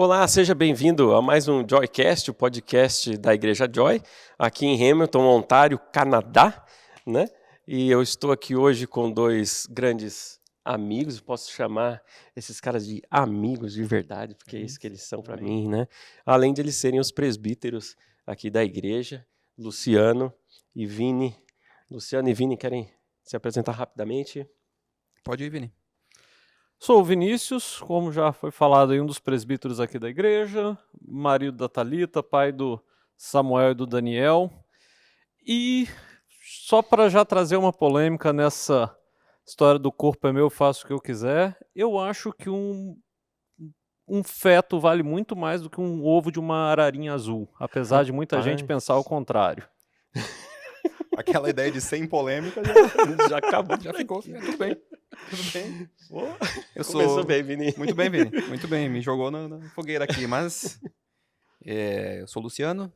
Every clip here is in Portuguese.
Olá, seja bem-vindo a mais um Joycast, o podcast da Igreja Joy, aqui em Hamilton, Ontário, Canadá, né? E eu estou aqui hoje com dois grandes amigos, posso chamar esses caras de amigos de verdade, porque é isso que eles são para mim, né? Além de eles serem os presbíteros aqui da igreja, Luciano e Vini. Luciano e Vini querem se apresentar rapidamente? Pode ir, Vini. Sou o Vinícius, como já foi falado aí, um dos presbíteros aqui da igreja, marido da Thalita, pai do Samuel e do Daniel. E só para já trazer uma polêmica nessa história do corpo é meu, faço o que eu quiser, eu acho que um feto vale muito mais do que um ovo de uma ararinha azul, apesar de muita gente pensar o contrário. Aquela ideia de sem polêmica Já acabou, já ficou. Tudo bem. Tudo bem. Começou bem, Vini. Muito bem, Vini. Muito bem. Me jogou na fogueira aqui, mas eu sou o Luciano,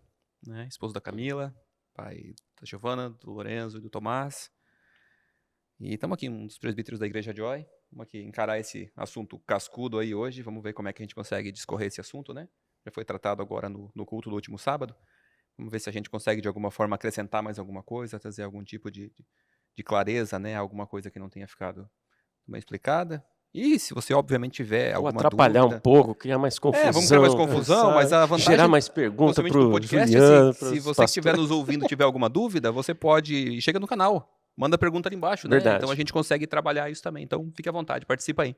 né, esposo da Camila, pai da Giovana, do Lorenzo e do Tomás. E estamos aqui, um dos presbíteros da Igreja Joy. Vamos aqui encarar esse assunto cascudo aí hoje. Vamos ver como é que a gente consegue discorrer esse assunto, né? Já foi tratado agora no culto do último sábado. Vamos ver se a gente consegue, de alguma forma, acrescentar mais alguma coisa, trazer algum tipo de clareza, né? Alguma coisa que não tenha ficado bem explicada. E se você, obviamente, tiver alguma dúvida... atrapalhar um pouco, criar mais confusão. Vamos criar mais confusão, mas a vantagem... Gerar mais perguntas para o podcast Juliano, assim, se você que estiver nos ouvindo tiver alguma dúvida, você pode... Chega no canal, manda pergunta ali embaixo, né? Verdade. Então a gente consegue trabalhar isso também. Então fique à vontade, participa aí.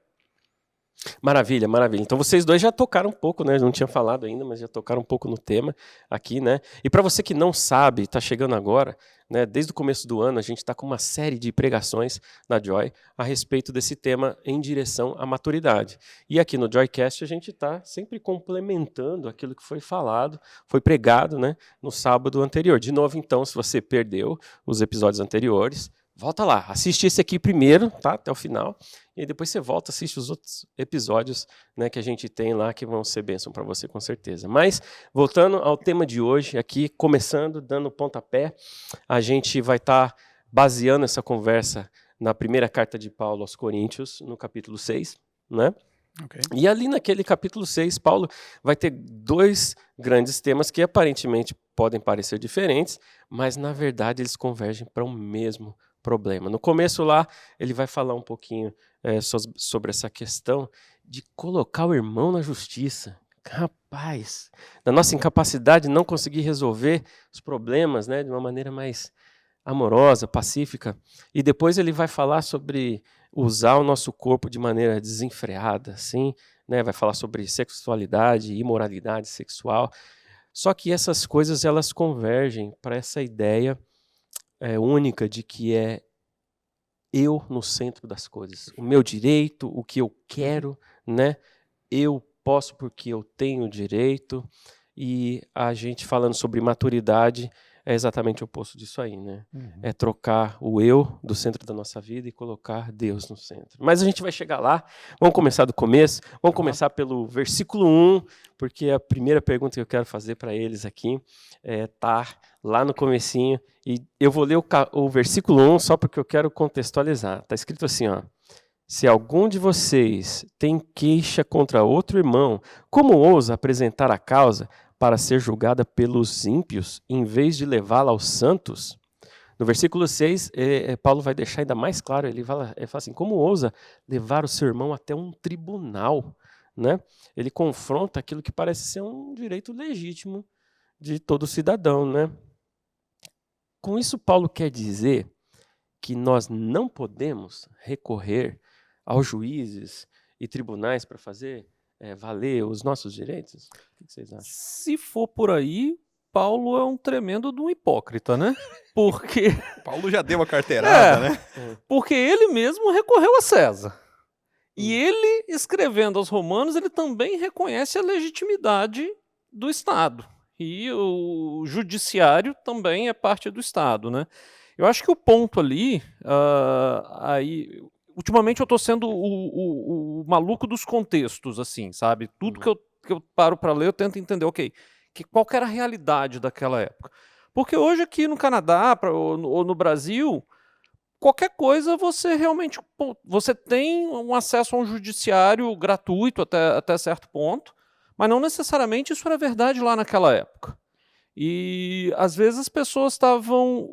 Maravilha, maravilha. Então vocês dois já tocaram um pouco, né? Não tinha falado ainda, mas já tocaram um pouco no tema aqui, né? E para você que não sabe, está chegando agora, né? Desde o começo do ano a gente está com uma série de pregações na Joy a respeito desse tema em direção à maturidade. E aqui no Joycast a gente está sempre complementando aquilo que foi falado, foi pregado, né? No sábado anterior. De novo, então, se você perdeu os episódios anteriores, volta lá, assiste esse aqui primeiro, tá? Até o final. E aí depois você volta, assiste os outros episódios, né, que a gente tem lá, que vão ser bênção para você, com certeza. Mas, voltando ao tema de hoje, aqui, começando, dando pontapé, a gente vai estar baseando essa conversa na primeira carta de Paulo aos Coríntios, no capítulo 6, né? Okay. E ali naquele capítulo 6, Paulo vai ter dois grandes temas que aparentemente podem parecer diferentes, mas na verdade eles convergem para o mesmo problema. No começo lá, ele vai falar um pouquinho sobre essa questão de colocar o irmão na justiça. Rapaz, da nossa incapacidade de não conseguir resolver os problemas, né, de uma maneira mais amorosa, pacífica. E depois ele vai falar sobre usar o nosso corpo de maneira desenfreada, assim, né, vai falar sobre sexualidade, imoralidade sexual. Só que essas coisas elas convergem para essa ideia única de que é eu no centro das coisas. O meu direito, o que eu quero, né? Eu posso porque eu tenho direito. E a gente falando sobre maturidade é exatamente o oposto disso aí, né? É trocar o eu do centro da nossa vida e colocar Deus no centro. Mas a gente vai chegar lá. Vamos começar do começo. Vamos começar pelo versículo 1, porque a primeira pergunta que eu quero fazer para eles aqui tá lá no comecinho. E eu vou ler o versículo 1 só porque eu quero contextualizar. Está escrito assim, ó. Se algum de vocês tem queixa contra outro irmão, como ousa apresentar a causa para ser julgada pelos ímpios, em vez de levá-la aos santos? No versículo 6, Paulo vai deixar ainda mais claro, ele fala assim, como ousa levar o seu irmão até um tribunal? Né? Ele confronta aquilo que parece ser um direito legítimo de todo cidadão. Né? Com isso, Paulo quer dizer que nós não podemos recorrer aos juízes e tribunais para fazer valer os nossos direitos? O que vocês acham? Se for por aí, Paulo é um tremendo de um hipócrita, né? Porque... Paulo já deu uma carteirada, né? Porque ele mesmo recorreu a César. E ele, escrevendo aos Romanos, ele também reconhece a legitimidade do Estado. E o judiciário também é parte do Estado, né? Eu acho que o ponto ali, ultimamente eu estou sendo o maluco dos contextos, assim, sabe? Tudo que eu paro para ler, eu tento entender, ok, qual que era a realidade daquela época. Porque hoje aqui no Canadá ou no Brasil, qualquer coisa você realmente você tem um acesso a um judiciário gratuito até certo ponto, Mas não necessariamente isso era verdade lá naquela época. E às vezes as pessoas estavam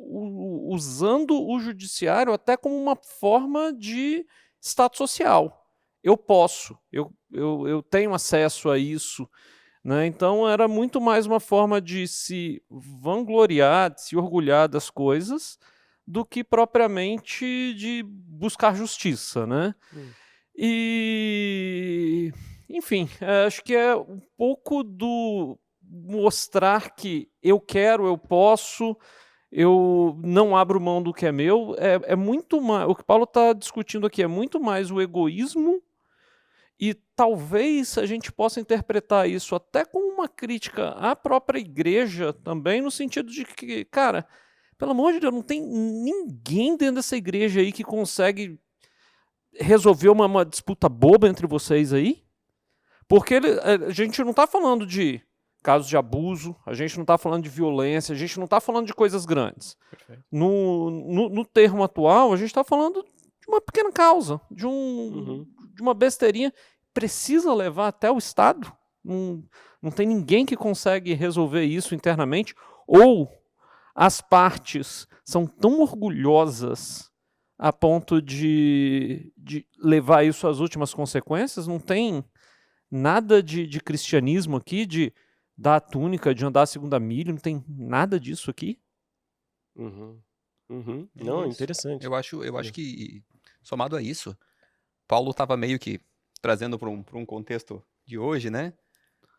usando o judiciário até como uma forma de status social. Eu posso, eu tenho acesso a isso, né? Então era muito mais uma forma de se vangloriar, de se orgulhar das coisas, do que propriamente de buscar justiça, né? E, enfim, acho que é um pouco do mostrar que eu quero, eu posso, eu não abro mão do que é meu. É muito mais, o que Paulo está discutindo aqui é muito mais o egoísmo, e talvez a gente possa interpretar isso até como uma crítica à própria igreja também, no sentido de que, cara, pelo amor de Deus, não tem ninguém dentro dessa igreja aí que consegue resolver uma disputa boba entre vocês aí? Porque a gente não está falando de casos de abuso, a gente não está falando de violência, a gente não está falando de coisas grandes. No termo atual, a gente está falando de uma pequena causa, de uma besteirinha. Precisa levar até o Estado? Não tem ninguém que consegue resolver isso internamente? Ou as partes são tão orgulhosas a ponto de levar isso às últimas consequências? Não tem nada de cristianismo aqui, de dar a túnica, de andar a segunda milha, não tem nada disso aqui? Não, interessante. Eu acho que, somado a isso, Paulo estava meio que trazendo para um contexto de hoje, né?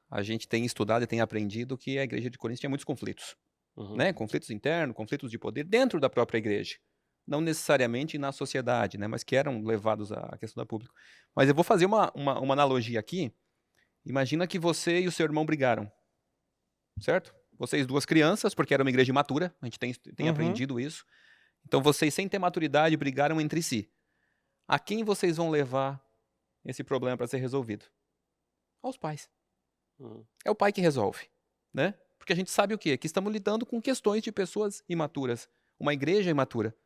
A gente tem estudado e tem aprendido que a igreja de Corinto tinha muitos conflitos, né? Conflitos internos, conflitos de poder dentro da própria igreja. Não necessariamente na sociedade, né? Mas que eram levados à questão da pública. Mas eu vou fazer uma analogia aqui. Imagina que você e o seu irmão brigaram, certo? Vocês duas crianças, porque era uma igreja imatura, a gente tem aprendido isso. Então vocês, sem ter maturidade, brigaram entre si. A quem vocês vão levar esse problema para ser resolvido? Aos pais. É o pai que resolve, né? Porque a gente sabe o quê? Que estamos lidando com questões de pessoas imaturas. Uma igreja imatura,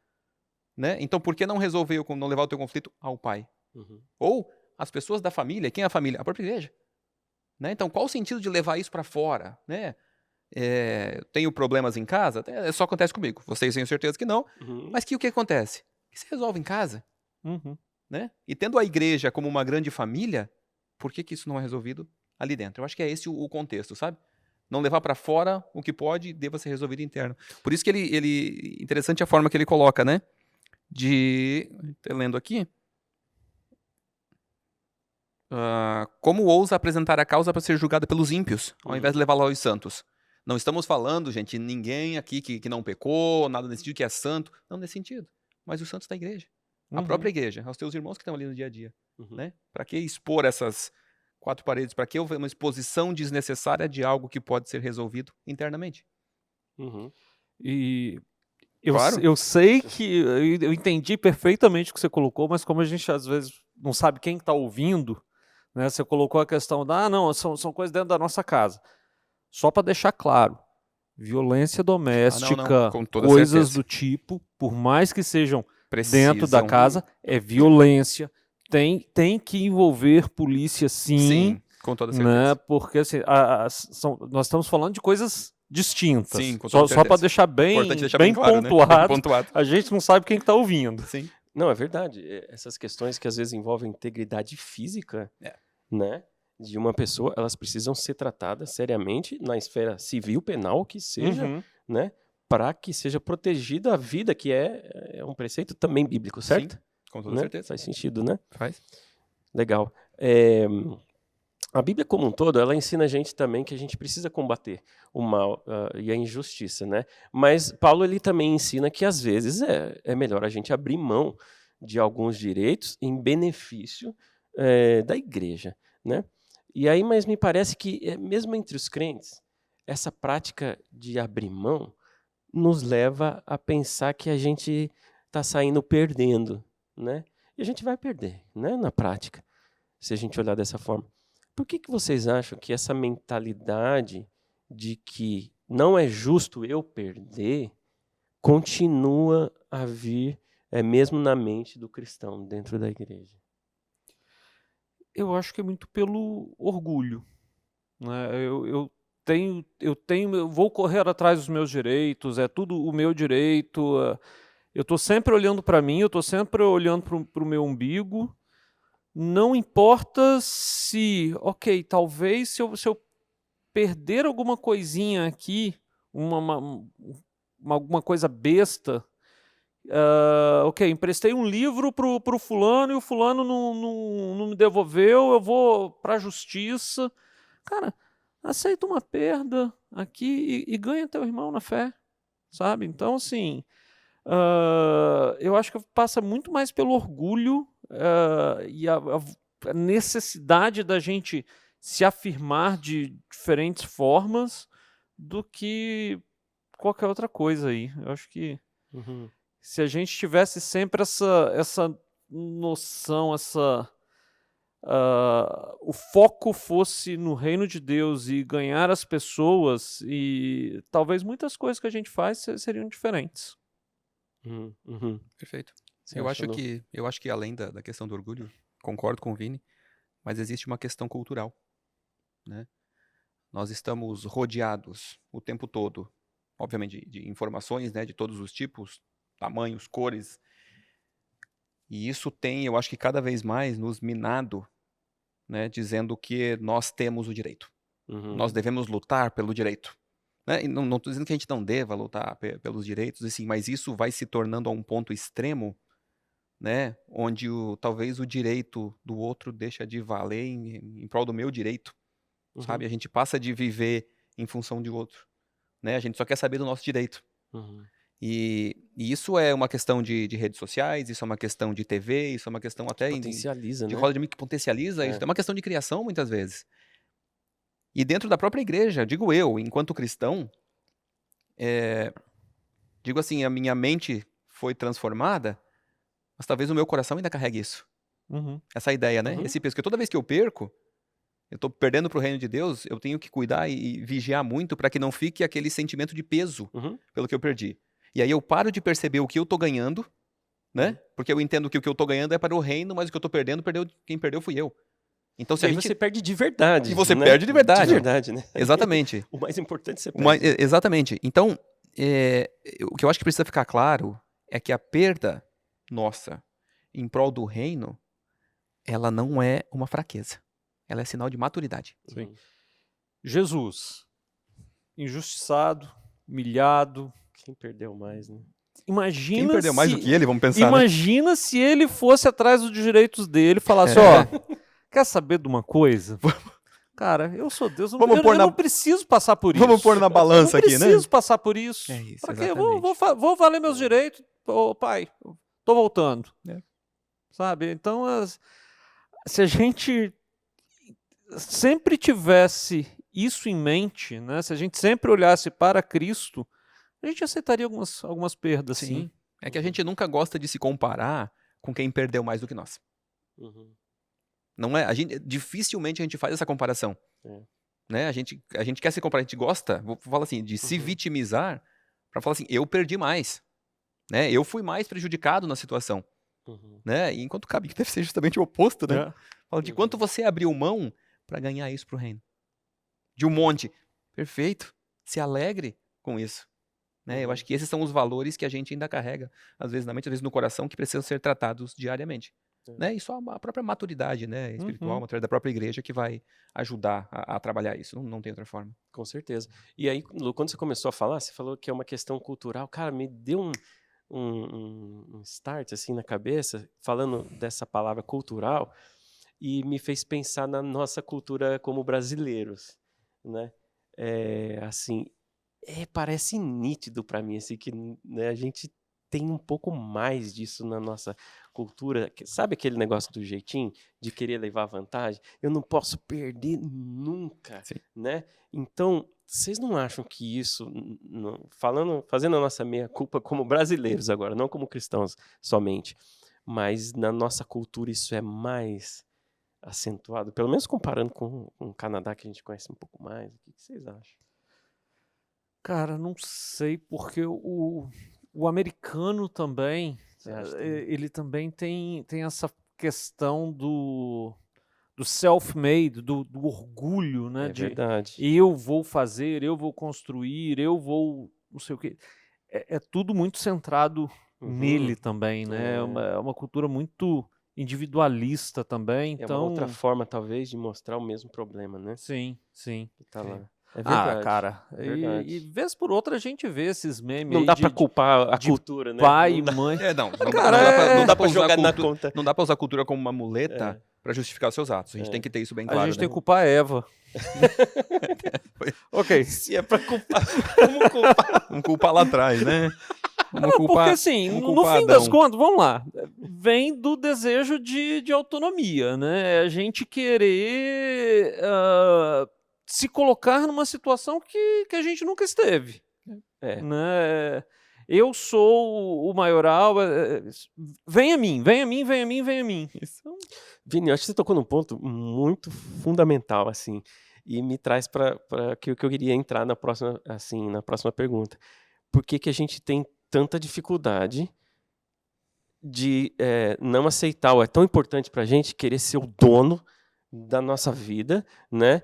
né? Então por que não resolver, não levar o teu conflito ao pai? Ou as pessoas da família. Quem é a família? A própria igreja. Né? Então, qual o sentido de levar isso para fora? Né? Tenho problemas em casa? Só acontece comigo. Vocês têm certeza que não. Mas o que acontece? Que se resolve em casa. Né? E tendo a igreja como uma grande família, por que isso não é resolvido ali dentro? Eu acho que é esse o contexto, sabe? Não levar para fora o que pode deva ser resolvido interno. Por isso que ele interessante a forma que ele coloca, né? Lendo aqui. Como ousa apresentar a causa para ser julgada pelos ímpios, ao invés de levá-la aos santos? Não estamos falando, gente, ninguém aqui que não pecou, nada nesse sentido, que é santo. Não nesse sentido. Mas os santos da igreja. A própria igreja, aos teus irmãos que estão ali no dia a dia. Né? Para que expor essas quatro paredes? Para que uma exposição desnecessária de algo que pode ser resolvido internamente? E Claro. eu sei que eu entendi perfeitamente o que você colocou, mas como a gente às vezes não sabe quem está ouvindo, né, você colocou a questão não, são coisas dentro da nossa casa. Só para deixar claro, violência doméstica, coisas certeza do tipo, por mais que sejam dentro da casa, é violência. Tem que envolver polícia, sim, com toda certeza. Né, porque assim, nós estamos falando de coisas distintas. Sim, com só para deixar bem claro, pontuado, né? Bem pontuado. A gente não sabe quem está ouvindo. Sim. Não, é verdade. Essas questões que às vezes envolvem integridade física, né, de uma pessoa, elas precisam ser tratadas seriamente na esfera civil, penal, que seja, né, para que seja protegida a vida, que é um preceito também bíblico, certo? Sim, com toda certeza. Faz sentido, né? Faz. Legal. A Bíblia como um todo, ela ensina a gente também que a gente precisa combater o mal e a injustiça, né? Mas Paulo, ele também ensina que às vezes é melhor a gente abrir mão de alguns direitos em benefício da igreja, né? E aí, mas me parece que mesmo entre os crentes, essa prática de abrir mão nos leva a pensar que a gente está saindo perdendo, né? E a gente vai perder, né? Na prática, se a gente olhar dessa forma. Por que vocês acham que essa mentalidade de que não é justo eu perder continua a vir mesmo na mente do cristão dentro da igreja? Eu acho que é muito pelo orgulho. né? Eu vou correr atrás dos meus direitos, é tudo o meu direito. Eu estou sempre olhando para mim, eu estou sempre olhando para o meu umbigo. Não importa se, ok, talvez se eu perder alguma coisinha aqui, alguma coisa besta, ok, emprestei um livro pro fulano e o fulano não me devolveu, eu vou para a justiça. Cara, aceita uma perda aqui e ganha teu irmão na fé, sabe? Então, assim, eu acho que passa muito mais pelo orgulho e a necessidade da gente se afirmar de diferentes formas do que qualquer outra coisa aí. Eu acho que Uhum. se a gente tivesse sempre essa noção, o foco fosse no reino de Deus e ganhar as pessoas, e talvez muitas coisas que a gente faz seriam diferentes. Uhum. Perfeito. Você Eu acha, acho Lu? que além da questão do orgulho, concordo com o Vini, mas existe uma questão cultural, né? Nós estamos rodeados o tempo todo, obviamente, de informações, né, de todos os tipos, tamanhos, cores, e isso tem, eu acho que cada vez mais nos minado, né, dizendo que nós temos o direito. Nós Uhum. devemos lutar pelo direito. Né? E não estou dizendo que a gente não deva lutar pelos direitos, assim, mas isso vai se tornando a um ponto extremo, né, onde talvez o direito do outro deixa de valer em prol do meu direito, sabe? Uhum. A gente passa de viver em função de outro, né? A gente só quer saber do nosso direito. Uhum. E isso é uma questão de redes sociais, isso é uma questão de TV, isso é uma questão Que até potencializa, de né? roda de amigo que potencializa, isso É. é uma questão de criação muitas vezes. E dentro da própria igreja, digo eu, enquanto cristão, digo assim, a minha mente foi transformada, mas talvez o meu coração ainda carregue isso. Uhum. Essa ideia, né? Uhum. Esse peso. Porque toda vez que eu perco, eu tô perdendo pro reino de Deus, eu tenho que cuidar e vigiar muito para que não fique aquele sentimento de peso Uhum. pelo que eu perdi. E aí eu paro de perceber o que eu tô ganhando, né? Uhum. Porque eu entendo que o que eu tô ganhando é para o reino, mas o que eu tô perdendo, quem perdeu fui eu. Então se E a aí gente... você perde de verdade, E você né? perde de verdade. De verdade, né? Exatamente. O mais importante você perde. Exatamente. Então, o que eu acho que precisa ficar claro é que a perda nossa em prol do reino, ela não é uma fraqueza. Ela é sinal de maturidade. Sim. Jesus, injustiçado, humilhado. Quem perdeu mais, né? Imagina Quem perdeu mais do se, que ele, vamos pensar, né? imagina se ele fosse atrás dos direitos dele e falasse, ó, quer saber de uma coisa? Cara, eu sou Deus, eu não preciso passar por isso. Vamos pôr na balança aqui, né? Eu não preciso passar por isso. É isso, Pra quê? exatamente. Vou valer meus direitos. Ô, pai, tô voltando. É. Sabe? Então, se a gente sempre tivesse isso em mente, né? Se a gente sempre olhasse para Cristo, a gente aceitaria algumas perdas, sim. É que a gente nunca gosta de se comparar com quem perdeu mais do que nós. Uhum. Não é? Dificilmente a gente faz essa comparação. É. Né? A gente quer se comparar, a gente gosta, vou falar assim, de se vitimizar para falar assim, eu perdi mais. Né? Eu fui mais prejudicado na situação. Uhum. Né? E enquanto cabe que deve ser justamente o oposto, né? Fala de quanto você abriu mão para ganhar isso pro reino. De um monte. Perfeito. Se alegre com isso. Né? Eu acho que esses são os valores que a gente ainda carrega, às vezes na mente, às vezes no coração, que precisam ser tratados diariamente. Né? E só a própria maturidade, né, espiritual, a maturidade da própria igreja que vai ajudar a trabalhar isso. Não tem outra forma. Com certeza. E aí, Lu, quando você começou a falar, você falou que é uma questão cultural. Cara, me deu um start assim na cabeça, falando dessa palavra cultural, e me fez pensar na nossa cultura como brasileiros, né? Assim, parece nítido para mim assim, que, né, a gente tem um pouco mais disso na nossa cultura. Sabe aquele negócio do jeitinho, de querer levar vantagem? Eu não posso perder nunca, Sim. né? Então, vocês não acham que isso, fazendo a nossa meia-culpa como brasileiros agora, não como cristãos somente, mas na nossa cultura isso é mais acentuado, pelo menos comparando com o Canadá, que a gente conhece um pouco mais? O que vocês acham? Cara, não sei, porque o americano também, Você acha também? ele também tem essa questão self-made, do orgulho, né? É verdade. Eu vou fazer, eu vou construir, eu vou não sei o quê. É tudo muito centrado nele também, né? É uma cultura muito individualista também, É uma então... outra forma, talvez, de mostrar o mesmo problema, né? Sim, sim. Que tá lá. É Ah, verdade. cara, é verdade. e vez por outra a gente vê esses memes Não aí dá pra culpar a de cultura, né? pai e Não dá, mãe. Cara, não dá pra usar jogar a na cultura, conta. não dá pra usar a cultura como uma muleta pra justificar os seus atos. A gente tem que ter isso bem claro, A gente né? tem que culpar a Eva. Ok. Se é pra culpar, como culpar? Vamos culpar lá atrás, né? Vamos culpar, Porque assim, vamos no culpar fim das Adão. contas, vamos lá, vem do desejo de autonomia, né? A gente querer se colocar numa situação que a gente nunca esteve. É. Né? Eu sou o maioral, vem a mim, vem a mim, vem a mim, vem a mim. Isso. Vini, eu acho que você tocou num ponto muito fundamental, assim, e me traz para que eu queria entrar na próxima pergunta. Por que a gente tem tanta dificuldade de não aceitar, ou é tão importante para a gente querer ser o dono da nossa vida, né?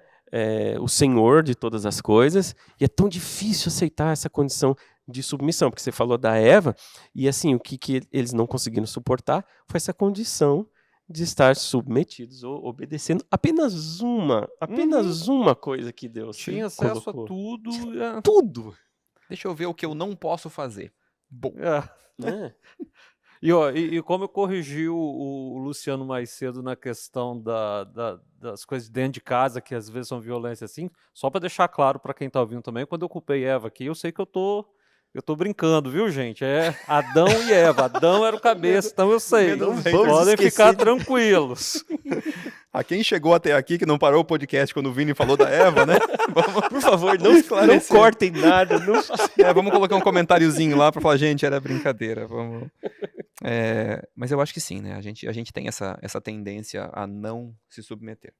O senhor de todas as coisas, e é tão difícil aceitar essa condição de submissão, porque você falou da Eva, e assim, o que eles não conseguiram suportar foi essa condição de estar submetidos ou obedecendo apenas uma coisa que Deus tinha acesso colocou. a tudo. Tudo! Deixa eu ver o que eu não posso fazer. Bom, Né? E como eu corrigi o Luciano mais cedo na questão das coisas dentro de casa, que às vezes são violência assim, só para deixar claro para quem tá ouvindo também, quando eu culpei Eva aqui, eu sei que eu tô brincando, viu, gente? É Adão e Eva. Adão era o cabeça, então eu sei. Podem ficar tranquilos. A quem chegou até aqui, que não parou o podcast quando o Vini falou da Eva, né? Por favor, não cortem nada. Vamos colocar um comentáriozinho lá para falar, gente, era brincadeira. Vamos. Mas eu acho que sim, né? A gente tem essa tendência a não se submeter.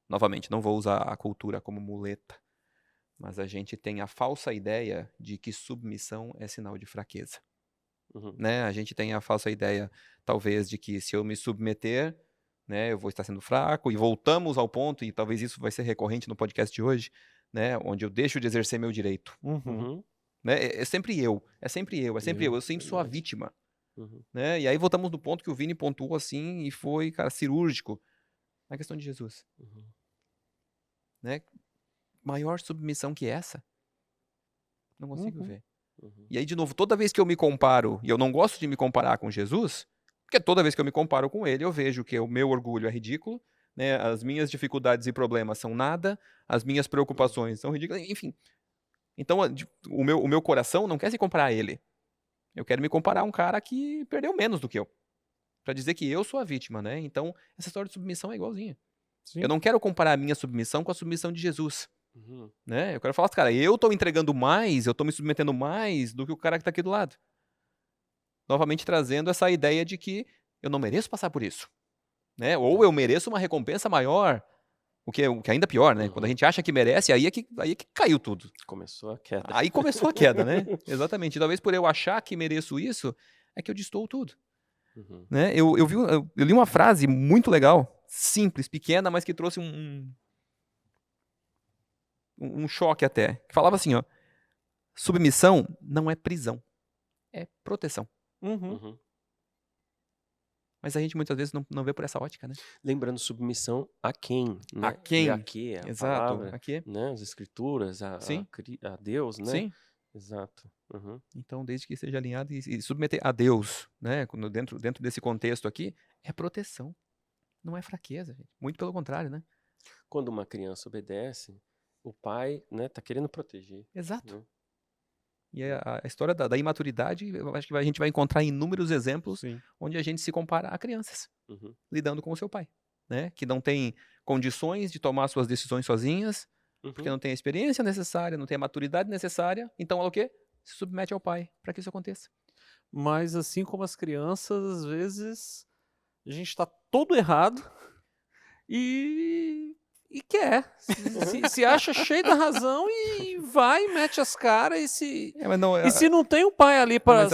Novamente, não vou usar a cultura como muleta, mas a gente tem a falsa ideia de que submissão é sinal de fraqueza. Né? A gente tem a falsa ideia, talvez, de que se eu me submeter, né, eu vou estar sendo fraco, e voltamos ao ponto, e talvez isso vai ser recorrente no podcast de hoje, né, onde eu deixo de exercer meu direito. Né? É sempre eu sempre sou a vítima. Né? E aí voltamos no ponto que o Vini pontuou assim, e foi, cara, cirúrgico, na questão de Jesus. Né? Maior submissão que essa? Não consigo ver. E aí, de novo, toda vez que eu me comparo, e eu não gosto de me comparar com Jesus, porque toda vez que eu me comparo com ele, eu vejo que o meu orgulho é ridículo, né? As minhas dificuldades e problemas são nada, as minhas preocupações são ridículas, enfim. Então, o meu coração não quer se comparar a ele. Eu quero me comparar a um cara que perdeu menos do que eu, para dizer que eu sou a vítima, né? Então, essa história de submissão é igualzinha. Sim. Eu não quero comparar a minha submissão com a submissão de Jesus. Né? Eu quero falar, cara, eu tô entregando mais, eu tô me submetendo mais do que o cara que tá aqui do lado. Novamente trazendo essa ideia de que eu não mereço passar por isso. Né? Ou eu mereço uma recompensa maior, o que é ainda pior, né? Quando a gente acha que merece, aí é que caiu tudo. Começou a queda. Aí começou a queda, né? Exatamente. Talvez por eu achar que mereço isso, é que eu destoo tudo. Né? Eu li uma frase muito legal, simples, pequena, mas que trouxe um choque até, que falava assim, ó, submissão não é prisão, é proteção. Mas a gente muitas vezes não vê por essa ótica, né? Lembrando, submissão a quem? Né? A quem? A quê? A exato. Palavra, a quê? Né? As escrituras, a Deus, né? Sim. Exato. Então, desde que seja alinhado e submeter a Deus, né? Dentro desse contexto aqui, é proteção. Não é fraqueza, gente. Muito pelo contrário, né? Quando uma criança obedece, o pai, né, tá querendo proteger. Exato. Né? E a história da imaturidade, eu acho que a gente vai encontrar inúmeros exemplos onde a gente se compara a crianças, lidando com o seu pai, né? Que não tem condições de tomar suas decisões sozinhas, porque não tem a experiência necessária, não tem a maturidade necessária, então ela o quê? Se submete ao pai para que isso aconteça. Mas assim como as crianças, às vezes a gente está todo errado e quer. Se acha cheio da razão e vai, mete as caras e se não tem um pai ali para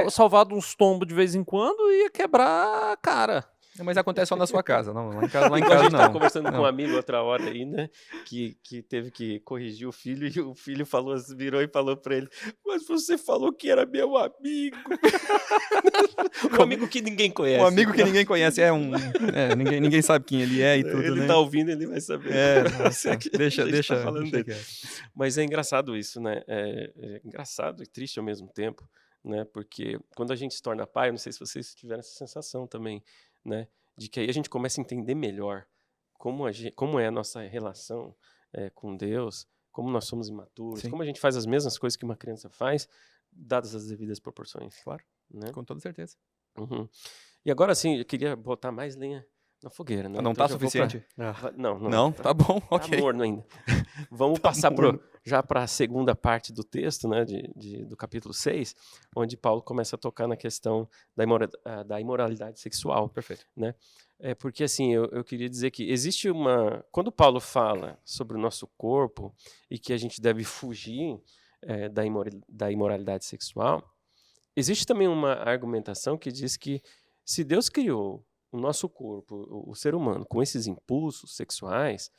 salvar de uns tombos de vez em quando, ia quebrar a cara. Mas acontece só na sua casa, não. Lá em casa, A gente não. tava conversando com um Não. amigo outra hora aí, né? Que teve que corrigir o filho e o filho virou e falou pra ele: Mas você falou que era meu amigo. Um amigo que ninguém conhece. Um amigo que ninguém conhece, ninguém sabe quem ele é e tudo, Ele né? tá ouvindo, ele vai saber. Nossa, Que a gente deixa tá falando dele. quieto. Mas é engraçado isso, né? É engraçado e triste ao mesmo tempo, né? Porque quando a gente se torna pai, eu não sei se vocês tiveram essa sensação também, né? De que aí a gente começa a entender melhor como é a nossa relação com Deus, como nós somos imaturos, Sim. como a gente faz as mesmas coisas que uma criança faz, dadas as devidas proporções. Claro, Né? com toda certeza. Uhum. E agora, assim, eu queria botar mais lenha na fogueira, né? Não Então tá já vou pra- suficiente? Não. Não? Tá bom, Tá ok. morno ainda. Vamos Tá passar morno. já para a segunda parte do texto, né, do capítulo 6, onde Paulo começa a tocar na questão da imoralidade sexual. Perfeito. Porque, assim, eu queria dizer que existe quando Paulo fala sobre o nosso corpo e que a gente deve fugir da imoralidade sexual, existe também uma argumentação que diz que se Deus criou o nosso corpo, o ser humano, com esses impulsos sexuais,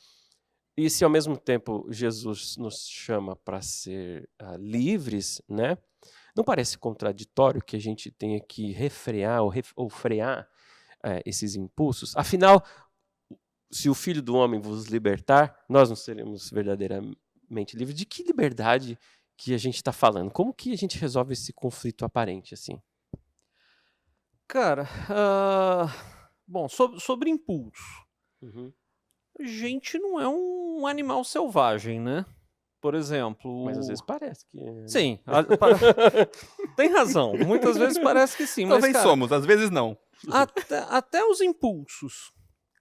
e se ao mesmo tempo Jesus nos chama para ser livres, né? Não parece contraditório que a gente tenha que refrear ou frear esses impulsos? Afinal, se o Filho do Homem vos libertar, nós não seremos verdadeiramente livres. De que liberdade que a gente está falando? Como que a gente resolve esse conflito aparente assim? Cara, bom, sobre impulso. Uhum. A gente não é um animal selvagem, né? Por exemplo. Mas às vezes parece que. Sim, tem razão. Muitas vezes parece que sim, mas Talvez cara, somos, às vezes não. até os impulsos.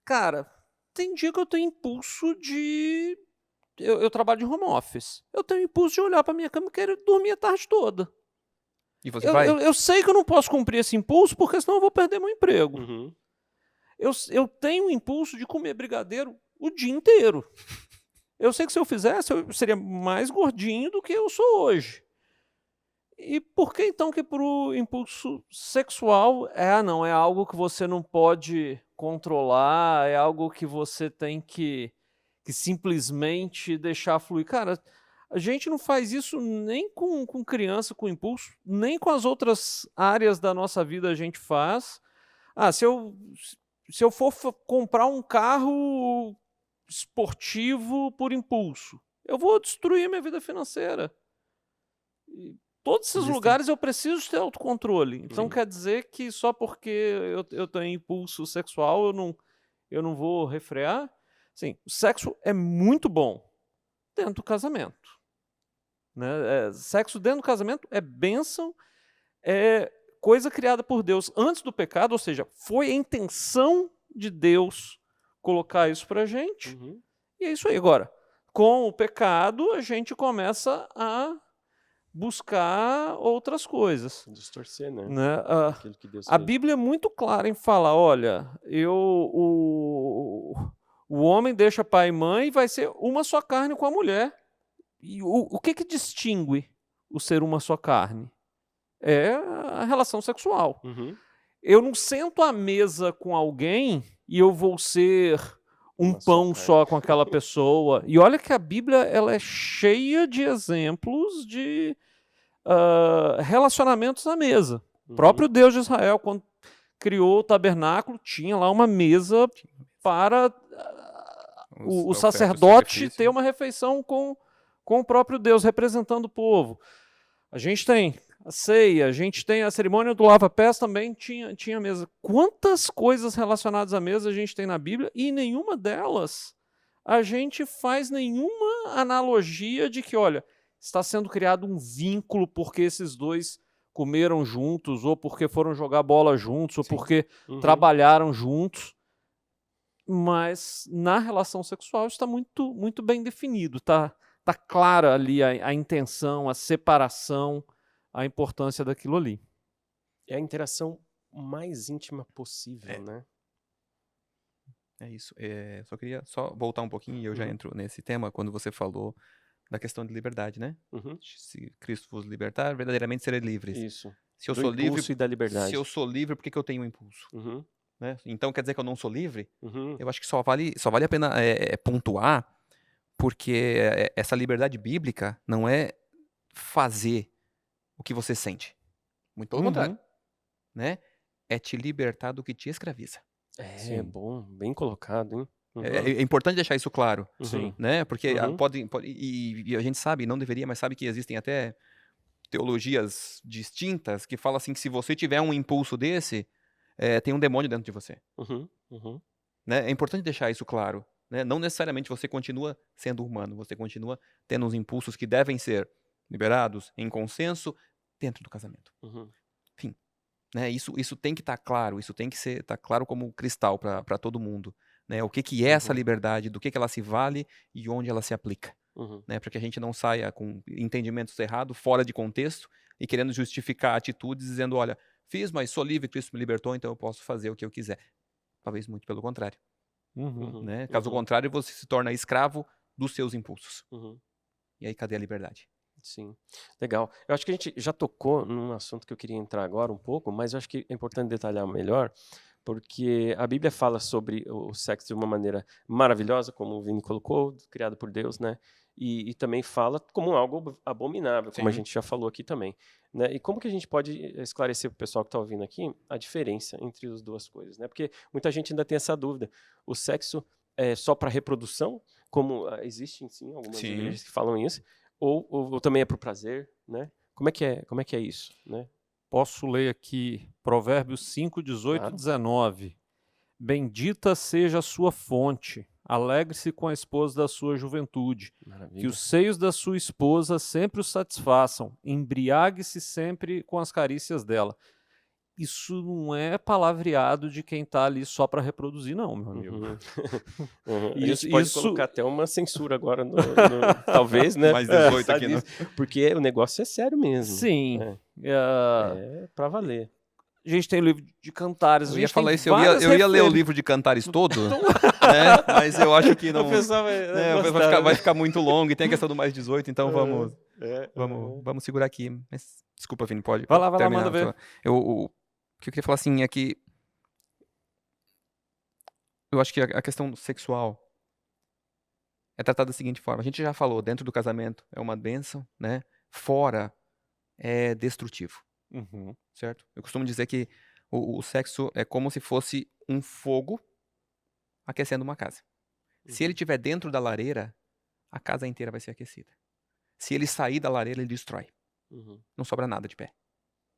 Cara, tem dia que eu tenho impulso de. Eu trabalho de home office. Eu tenho impulso de olhar pra minha cama e querer dormir a tarde toda. E você vai? Eu sei que eu não posso cumprir esse impulso, porque senão eu vou perder meu emprego. Uhum. Eu tenho o impulso de comer brigadeiro o dia inteiro. Eu sei que se eu fizesse, eu seria mais gordinho do que eu sou hoje. E por que então que pro impulso sexual não, é algo que você não pode controlar, é algo que você tem que simplesmente deixar fluir? Cara, a gente não faz isso nem com criança com impulso, nem com as outras áreas da nossa vida a gente faz. Se eu for comprar um carro esportivo por impulso, eu vou destruir a minha vida financeira. E todos esses lugares eu preciso ter autocontrole. Então quer dizer que só porque eu tenho impulso sexual eu não vou refrear? Sim, o sexo é muito bom dentro do casamento. Né? Sexo dentro do casamento é bênção, é coisa criada por Deus antes do pecado, ou seja, foi a intenção de Deus colocar isso pra gente. Uhum. E é isso aí. Agora, com o pecado, a gente começa a buscar outras coisas. Distorcer, né? Né? Aquilo que Deus A fez. Bíblia é muito clara em falar, olha, o homem deixa pai e mãe e vai ser uma só carne com a mulher. E o que distingue o ser uma só carne? É a relação sexual. Uhum. Eu não sento à mesa com alguém e eu vou ser um Uma só pão carne. só com aquela pessoa. E olha que a Bíblia ela é cheia de exemplos de relacionamentos à mesa. O próprio Deus de Israel, quando criou o tabernáculo, tinha lá uma mesa para o sacerdote ter uma refeição com o próprio Deus, representando o povo. A gente tem a ceia, a gente tem a cerimônia do lava-pés, também tinha mesa. Quantas coisas relacionadas à mesa a gente tem na Bíblia e nenhuma delas a gente faz nenhuma analogia de que, olha, está sendo criado um vínculo porque esses dois comeram juntos, ou porque foram jogar bola juntos, ou porque trabalharam juntos. Mas na relação sexual está muito, muito bem definido, tá clara ali a intenção, a separação, a importância daquilo ali. É a interação mais íntima possível, né? É isso. Só queria voltar um pouquinho e eu já entro nesse tema quando você falou da questão de liberdade, né? Uhum. Se Cristo vos libertar, verdadeiramente serei livres. Isso. Se eu Do sou livre impulso e da liberdade. Se eu sou livre, por que eu tenho um impulso? Uhum. né? Então quer dizer que eu não sou livre? Uhum. Eu acho que só vale a pena pontuar, porque essa liberdade bíblica não é fazer o que você sente. Muito pelo contrário, né? É te libertar do que te escraviza. É bom, bem colocado, hein? Uhum. É importante deixar isso claro, Sim. né? Porque Uhum. e a gente sabe, não deveria, mas sabe que existem até teologias distintas que falam assim que se você tiver um impulso desse, tem um demônio dentro de você. Uhum. Uhum. Né? É importante deixar isso claro. Né? Não necessariamente você continua sendo humano, você continua tendo os impulsos que devem ser liberados em consenso dentro do casamento. Uhum. Enfim, né? Isso tem que estar claro, isso tem que estar claro como cristal para todo mundo. Né? O que é essa liberdade, do que ela se vale e onde ela se aplica. Uhum. Né? Para que a gente não saia com entendimentos errados, fora de contexto, e querendo justificar atitudes, dizendo, olha, fiz, mas sou livre, Cristo me libertou, então eu posso fazer o que eu quiser. Talvez muito pelo contrário. Uhum. Né? Caso contrário, você se torna escravo dos seus impulsos. Uhum. E aí, cadê a liberdade? Sim, legal. Eu acho que a gente já tocou num assunto que eu queria entrar agora um pouco, mas eu acho que é importante detalhar melhor, porque a Bíblia fala sobre o sexo de uma maneira maravilhosa, como o Vini colocou, criado por Deus, né? E também fala como algo abominável, como a Sim. gente já falou aqui também. Né? E como que a gente pode esclarecer para o pessoal que está ouvindo aqui a diferença entre as duas coisas? Né? Porque muita gente ainda tem essa dúvida. O sexo é só para reprodução, como existem sim algumas Sim. igrejas que falam isso, ou também é para o prazer, né? Como é que é isso, né? Posso ler aqui Provérbios 5, 18 Claro. e 19. Bendita seja a sua fonte, alegre-se com a esposa da sua juventude, que Maravilha. os seios da sua esposa sempre o satisfaçam, embriague-se sempre com as carícias dela. Isso não é palavreado de quem está ali só para reproduzir, não, meu amigo. Uhum. Uhum. A Isso- gente pode isso- colocar até uma censura agora, talvez, né? Mais 18 sabe aqui, né? isso? Porque o negócio é sério mesmo. Sim. É para valer. A gente tem o livro de Cantares. Eu a ia gente falar tem isso, várias eu ia ler o refer- livro de Cantares todo, né? Mas eu acho que não... O pessoal vai, né, gostar, vai ficar muito longo e tem a questão do mais 18, então vamos É, vamos segurar aqui. Mas, desculpa, Vini, pode Vai lá, terminar. manda ver. O que eu queria falar assim é que eu acho que a questão sexual é tratada da seguinte forma. A gente já falou, dentro do casamento é uma bênção, né? Fora é destrutivo, Uhum. certo? Eu costumo dizer que o sexo é como se fosse um fogo aquecendo uma casa. Se ele estiver dentro da lareira, a casa inteira vai ser aquecida. Se ele sair da lareira, ele destrói. Uhum. Não sobra nada de pé.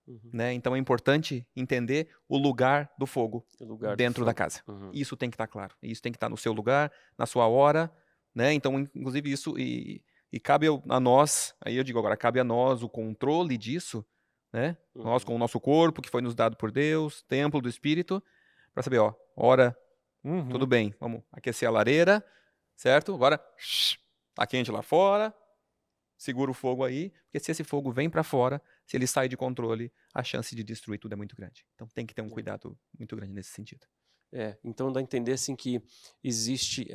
Uhum. Né? Então é importante entender o lugar do fogo O lugar do dentro da fogo. casa. Uhum. Isso tem que estar claro. Isso tem que estar no seu lugar, na sua hora, né? Então, inclusive, isso e cabe a nós, aí eu digo agora, cabe a nós o controle disso, né? Uhum. Nós com o nosso corpo, que foi nos dado por Deus, templo do Espírito, para saber, ó, hora, Uhum. tudo bem, vamos aquecer a lareira, certo? Agora, tá quente lá fora, segura o fogo aí, porque se esse fogo vem para fora, se ele sai de controle, a chance de destruir tudo é muito grande. Então tem que ter um cuidado muito grande nesse sentido. Então dá a entender assim que existe,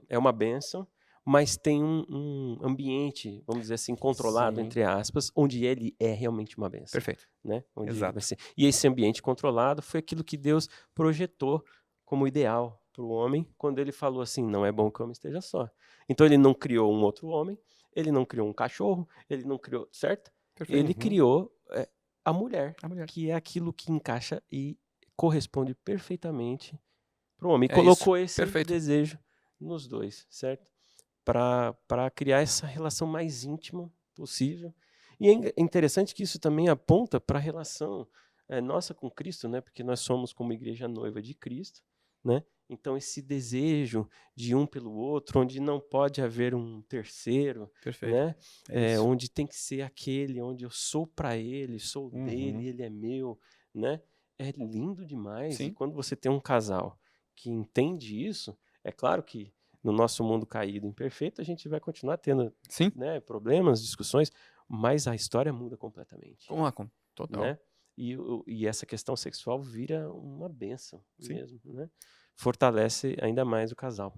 é uma bênção, mas tem um ambiente, vamos dizer assim, controlado, Sim. entre aspas, onde ele é realmente uma bênção. Perfeito. Né? Onde ele Exato. vai ser. E esse ambiente controlado foi aquilo que Deus projetou como ideal para o homem, quando ele falou assim, não é bom que o homem esteja só. Então ele não criou um outro homem, ele não criou um cachorro, ele não criou, certo? Perfeito. Ele criou a mulher, A mulher. que é aquilo que encaixa e corresponde perfeitamente para o homem. E É colocou isso. esse Perfeito. desejo nos dois, certo? Para criar essa relação mais íntima possível. E é interessante que isso também aponta para a relação nossa com Cristo, né? Porque nós somos como igreja noiva de Cristo, né? Então esse desejo de um pelo outro, onde não pode haver um terceiro, Perfeito. né? É isso. Onde tem que ser aquele, onde eu sou para ele, sou dele, ele é meu, né? É lindo demais. Sim. E quando você tem um casal que entende isso, é claro que no nosso mundo caído, imperfeito, a gente vai continuar tendo, Sim. né, problemas, discussões, mas a história muda completamente. Total. Né? E essa questão sexual vira uma bênção. Sim. Mesmo, né? Fortalece ainda mais o casal.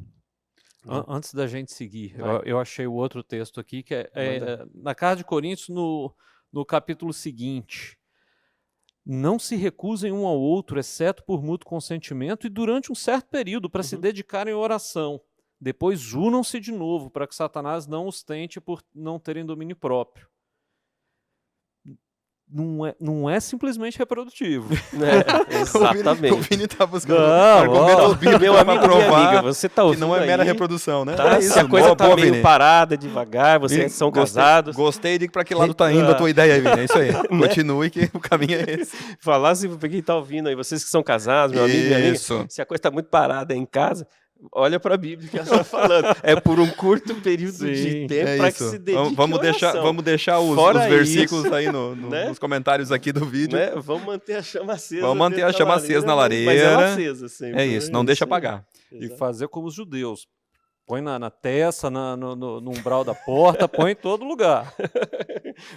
Antes da gente seguir, Vai. eu achei o outro texto aqui, que Manda. na Carta de Coríntios, no capítulo seguinte. não se recusem um ao outro, exceto por mútuo consentimento e durante um certo período, para se dedicarem à oração. Depois unam-se de novo, para que Satanás não os tente por não terem domínio próprio. Não é simplesmente reprodutivo. Exatamente. O Vini tá buscando Não, argumentos bíblicos Meu pra amigo, minha provar amiga, você tá que ouvindo não é mera aí, reprodução, né? tá? É Se a isso, coisa boa, tá boa, meio Vini. parada, devagar, vocês são casados. Gostei de pra que lado tá indo a tua ideia aí, Vini. É isso aí. Né? Continue que o caminho é esse. Falar assim pra quem tá ouvindo aí, vocês que são casados, meu amigo, minha amiga, Isso. se a coisa tá muito parada aí em casa, olha pra Bíblia que ela está falando. É por um curto período de Sim, tempo É para isso. que se dedique Vamos à deixar, oração. vamos deixar os Fora versículos isso, aí né? nos comentários aqui do vídeo. Né? Vamos manter a chama acesa. Vamos manter dentro a da chama acesa na Mas ela lareira. acesa sempre. É isso, né? não deixa aí. apagar. E fazer como os judeus. Põe na testa, no umbral da porta, põe em todo lugar.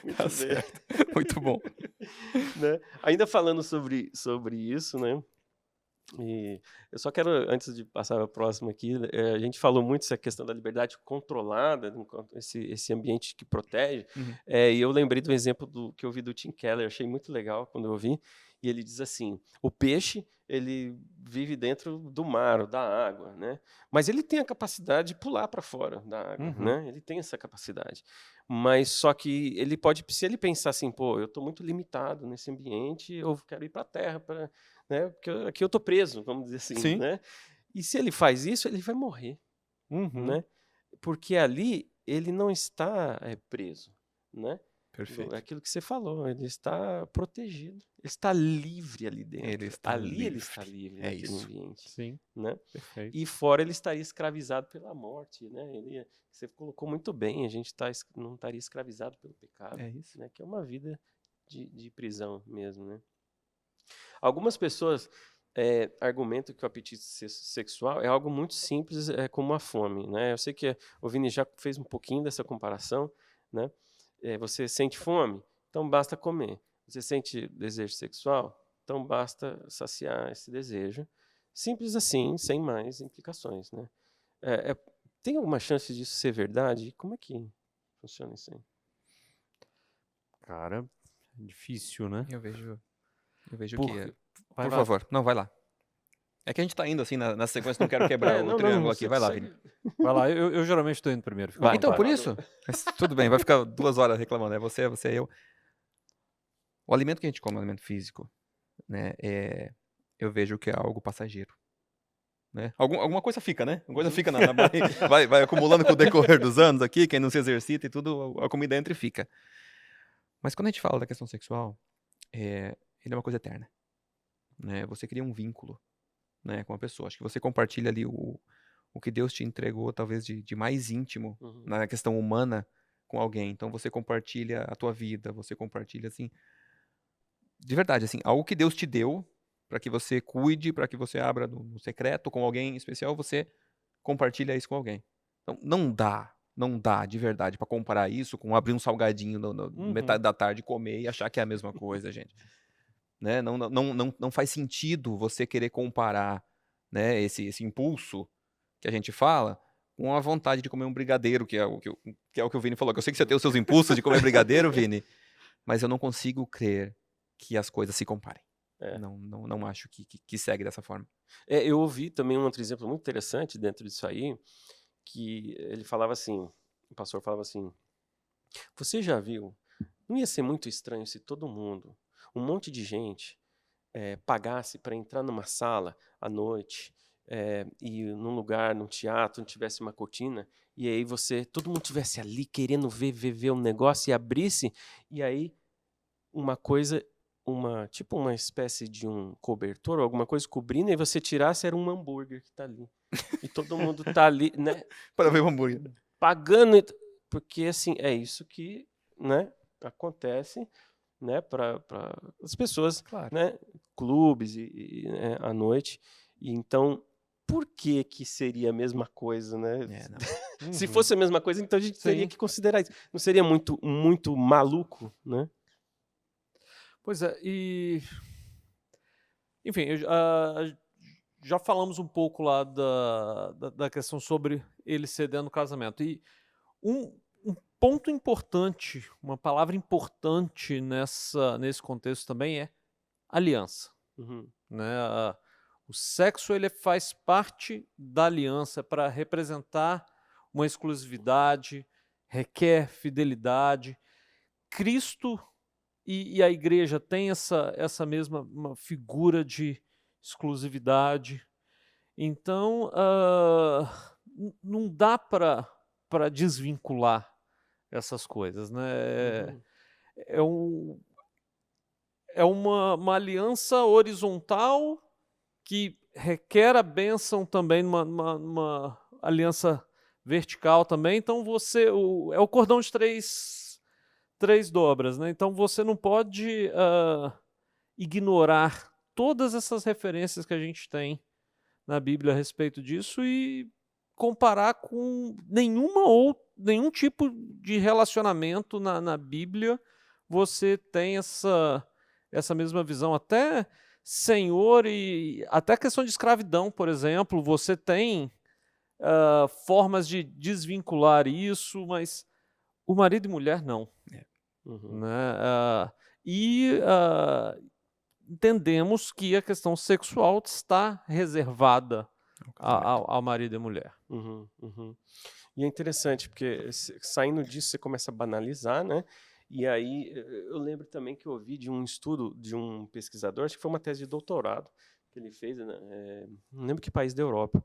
Muito Tá bem. certo. Muito bom. Né? Ainda falando sobre isso, né? E eu só quero, antes de passar para a próxima aqui, a gente falou muito essa questão da liberdade controlada, esse ambiente que protege, e eu lembrei do exemplo que eu vi do Tim Keller, achei muito legal quando eu ouvi, e ele diz assim, o peixe, ele vive dentro do mar, ou da água, né? Mas ele tem a capacidade de pular para fora da água, né? Ele tem essa capacidade. Mas só que ele pode, se ele pensar assim, pô, eu estou muito limitado nesse ambiente, eu quero ir para a terra, né? Porque aqui eu estou preso, vamos dizer assim, Sim. né? E se ele faz isso, ele vai morrer, né? Porque ali ele não está preso, né? Perfeito. Aquilo que você falou, ele está protegido, ele está livre ali dentro. Ele está ali livre. ele está livre É naquele isso. ambiente, Sim, né? perfeito. E fora ele estaria escravizado pela morte, né? Você colocou muito bem, a gente não estaria escravizado pelo pecado, É isso. né? Que é uma vida de prisão mesmo, né? Algumas pessoas argumentam que o apetite sexual é algo muito simples, como a fome, né? Eu sei que o Vini já fez um pouquinho dessa comparação, né? Você sente fome? Então basta comer. Você sente desejo sexual? Então basta saciar esse desejo. Simples assim, sem mais implicações, né? Tem alguma chance disso ser verdade? Como é que funciona isso aí? Cara, difícil, né? Eu vejo Por- que... Vai, Por vai. favor, não, vai lá. É que a gente tá indo assim na sequência, não quero quebrar o triângulo aqui. Vai lá, Vini. Vai lá, eu geralmente estou indo primeiro. fica à Vai, Então, vontade. por isso, mas tudo bem, vai ficar 2 horas reclamando. É você, eu. O alimento que a gente come, o alimento físico, né, eu vejo que é algo passageiro. Né? Alguma coisa fica, né? Alguma coisa fica na barriga. Vai acumulando com o decorrer dos anos aqui, quem não se exercita e tudo, a comida entra e fica. Mas quando a gente fala da questão sexual, ele é uma coisa eterna. Né? Você cria um vínculo, né, com a pessoa. Acho que você compartilha ali o que Deus te entregou, talvez de mais íntimo na questão humana com alguém. Então você compartilha a tua vida, você compartilha assim, de verdade, assim, algo que Deus te deu para que você cuide, para que você abra no secreto com alguém especial, você compartilha isso com alguém. Então não dá de verdade para comparar isso com abrir um salgadinho metade da tarde, comer e achar que é a mesma coisa, gente. Né? Não faz sentido você querer comparar, né, esse impulso que a gente fala com a vontade de comer um brigadeiro, que é o que o Vini falou. Que eu sei que você tem os seus impulsos de comer brigadeiro, Vini, mas eu não consigo crer que as coisas se comparem. Não acho que segue dessa forma. Eu ouvi também um outro exemplo muito interessante dentro disso aí, que ele falava assim, o pastor falava assim, você já viu, não ia ser muito estranho se todo mundo, um monte de gente, pagasse para entrar numa sala à noite, e num lugar, num teatro, não tivesse uma cortina, e aí todo mundo tivesse ali querendo ver um negócio e abrisse, e aí tipo uma espécie de um cobertor, alguma coisa cobrindo, e você tirasse, era um hambúrguer que tá ali. E todo mundo tá ali, né? Para ver o hambúrguer. Pagando, porque assim, é isso que, né, acontece, né, para as pessoas, Claro. né, clubes né, à noite. E então, por que seria a mesma coisa, né? Não. Se fosse a mesma coisa, então a gente teria que considerar isso. Não seria muito maluco, né? Pois é, e... Enfim, já falamos um pouco lá da questão sobre ele cedendo no casamento. E um ponto importante, uma palavra importante nesse contexto também é aliança. Uhum. Né? O sexo ele faz parte da aliança para representar uma exclusividade, requer fidelidade. Cristo e a igreja têm essa mesma uma figura de exclusividade. Então, não dá para desvincular essas coisas. Né? Uhum. É uma aliança horizontal que requer a bênção também numa aliança vertical também. Então é o cordão de três dobras, né? Então você não pode ignorar todas essas referências que a gente tem na Bíblia a respeito disso e comparar com nenhum tipo de relacionamento na Bíblia. Você tem essa mesma visão, até senhor e até questão de escravidão, por exemplo, você tem formas de desvincular isso, mas o marido e mulher não. Uhum. Né? Entendemos que a questão sexual está reservada ao marido e mulher. Uhum, uhum. E é interessante, porque saindo disso você começa a banalizar, né? E aí eu lembro também que eu ouvi de um estudo de um pesquisador, acho que foi uma tese de doutorado que ele fez, né? Não lembro que país da Europa.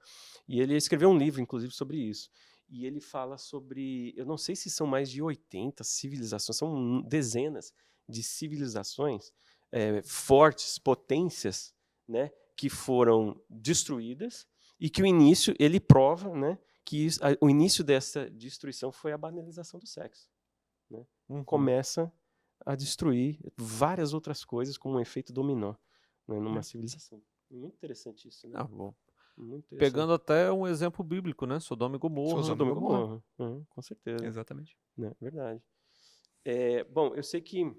E ele escreveu um livro, inclusive, sobre isso. E ele fala sobre, eu não sei se são mais de 80 civilizações, são dezenas de civilizações fortes, potências, né? Que foram destruídas e que o início, ele prova, né? Que o início dessa destruição foi a banalização do sexo. Né? Começa a destruir várias outras coisas como um efeito dominó, né, numa civilização. Muito interessante isso. Né? Muito interessante. Pegando até um exemplo bíblico, né? Sodoma e Gomorra. Sodoma e Gomorra. Com certeza. Exatamente. Né? Verdade. Bom, eu sei que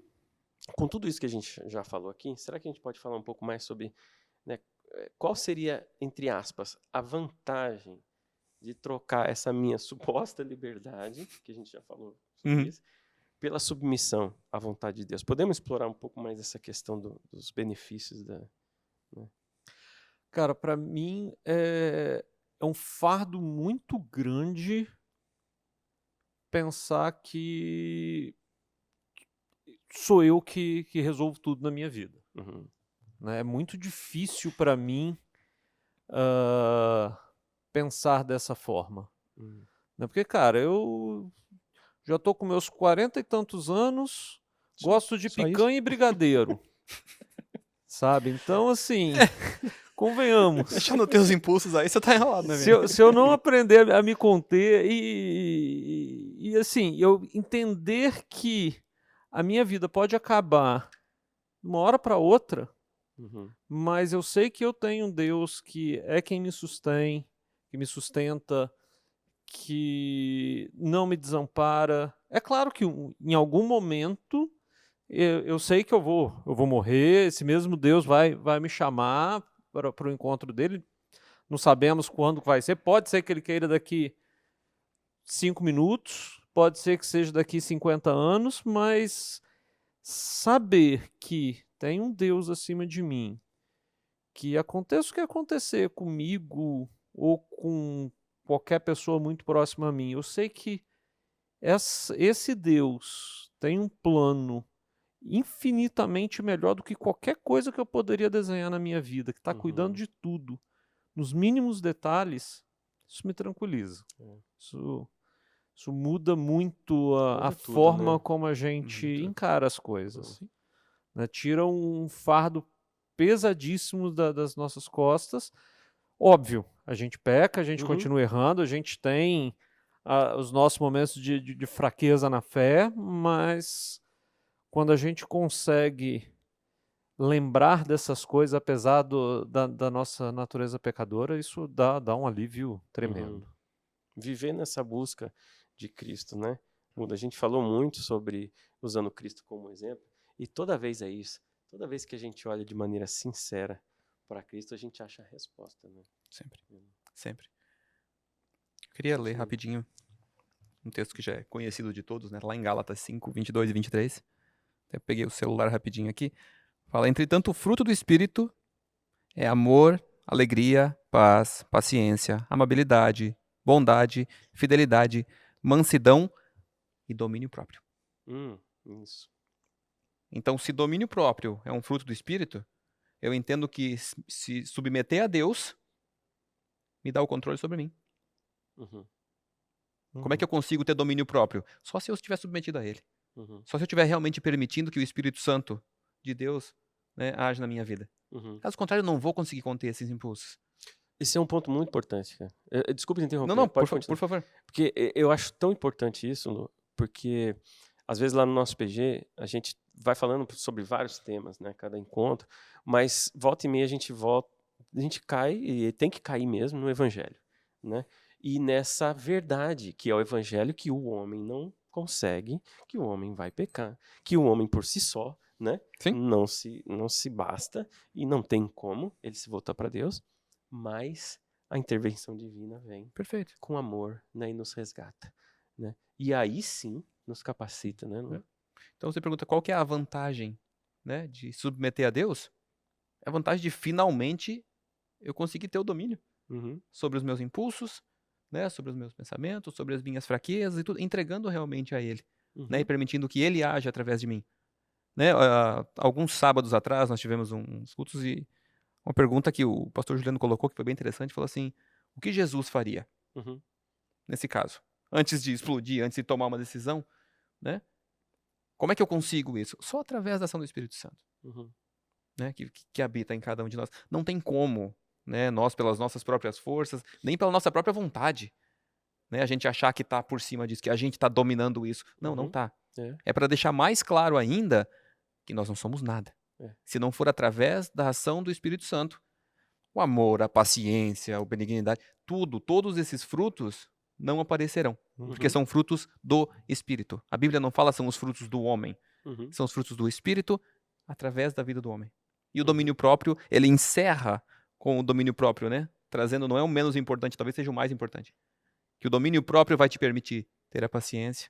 com tudo isso que a gente já falou aqui, será que a gente pode falar um pouco mais sobre, né, qual seria, entre aspas, a vantagem de trocar essa minha suposta liberdade, que a gente já falou sobre isso, pela submissão à vontade de Deus? Podemos explorar um pouco mais essa questão dos benefícios da... Né? Cara, para mim é um fardo muito grande pensar que sou eu que resolvo tudo na minha vida. Uhum. Né? É muito difícil para mim pensar dessa forma. Né? Porque, cara, eu já tô com meus 40 e tantos anos, gosto de picanha e brigadeiro. Sabe? Então, assim, convenhamos. Deixando teus impulsos aí, você tá enrolado, né? Se eu não aprender a me conter e assim, eu entender que a minha vida pode acabar de uma hora para outra, mas eu sei que eu tenho um Deus que é quem me sustém, que me sustenta, que não me desampara. É claro que em algum momento eu sei que eu vou morrer, esse mesmo Deus vai me chamar para o encontro dele. Não sabemos quando vai ser. Pode ser que ele queira daqui 5 minutos, pode ser que seja daqui 50 anos, mas saber que tem um Deus acima de mim, que aconteça o que acontecer comigo ou com qualquer pessoa muito próxima a mim, eu sei que esse Deus tem um plano infinitamente melhor do que qualquer coisa que eu poderia desenhar na minha vida, que está cuidando de tudo, nos mínimos detalhes. Isso me tranquiliza. Isso muda muito a tudo, forma né? como a gente encara as coisas. Né? Tira um fardo pesadíssimo das nossas costas. Óbvio, a gente peca, a gente continua errando, a gente tem os nossos momentos de fraqueza na fé, mas quando a gente consegue lembrar dessas coisas, apesar da nossa natureza pecadora, isso dá um alívio tremendo. Viver nessa busca de Cristo, né? A gente falou muito sobre usando Cristo como exemplo, e toda vez é isso. Toda vez que a gente olha de maneira sincera para Cristo, a gente acha a resposta, né? Sempre. Eu queria ler rapidinho um texto que já é conhecido de todos, né? Lá em Gálatas 5, 22 e 23. Eu peguei o celular rapidinho aqui. Fala, entretanto, o fruto do Espírito é amor, alegria, paz, paciência, amabilidade, bondade, fidelidade, mansidão e domínio próprio. Isso. Então, se domínio próprio é um fruto do Espírito, eu entendo que se submeter a Deus me dá o controle sobre mim. Uhum. Como é que eu consigo ter domínio próprio? Só se eu estiver submetido a Ele. Uhum. Só se eu estiver realmente permitindo que o Espírito Santo de Deus, né, age na minha vida. Uhum. Caso contrário, eu não vou conseguir conter esses impulsos. Esse é um ponto muito importante, cara. Desculpa te interromper. Não, pode por continuar. favor. Porque eu acho tão importante isso, Lu, porque às vezes lá no nosso PG a gente vai falando sobre vários temas, né, cada encontro, mas volta e meia a gente cai, e tem que cair mesmo no evangelho, né? E nessa verdade que é o evangelho, que o homem não consegue, que o homem vai pecar, que o homem por si só, né, Sim. não se basta e não tem como ele se voltar para Deus, mas a intervenção divina vem Perfeito. com amor, né, e nos resgata, né? E aí sim nos capacita, né? Então você pergunta qual que é a vantagem, né, de submeter a Deus? É a vantagem de finalmente eu conseguir ter o domínio Uhum. sobre os meus impulsos, né, sobre os meus pensamentos, sobre as minhas fraquezas e tudo, entregando realmente a Ele, Uhum. né, e permitindo que Ele age através de mim. Né, alguns sábados atrás nós tivemos uns cultos e uma pergunta que o pastor Juliano colocou que foi bem interessante, falou assim, o que Jesus faria Uhum. nesse caso? Antes de explodir, antes de tomar uma decisão, né? Como é que eu consigo isso? Só através da ação do Espírito Santo, Uhum. né, que habita em cada um de nós. Não tem como, né, nós pelas nossas próprias forças, nem pela nossa própria vontade, né, a gente achar que está por cima disso, que a gente está dominando isso. Não, não Uhum. está. É. É para deixar mais claro ainda que nós não somos nada. É. Se não for através da ação do Espírito Santo. O amor, a paciência, a benignidade, todos esses frutos não aparecerão, porque Uhum. são frutos do Espírito. A Bíblia não fala são os frutos do homem, Uhum. são os frutos do Espírito através da vida do homem. E o Uhum. domínio próprio, ele encerra com o domínio próprio, né? Trazendo, não é o menos importante, talvez seja o mais importante. Que o domínio próprio vai te permitir ter a paciência,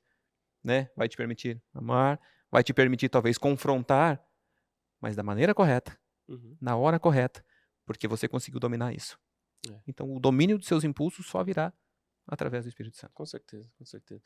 né? Vai te permitir amar, vai te permitir talvez confrontar, mas da maneira correta, Uhum. na hora correta, porque você conseguiu dominar isso. É. Então, o domínio dos seus impulsos só virá através do Espírito Santo. Com certeza, com certeza.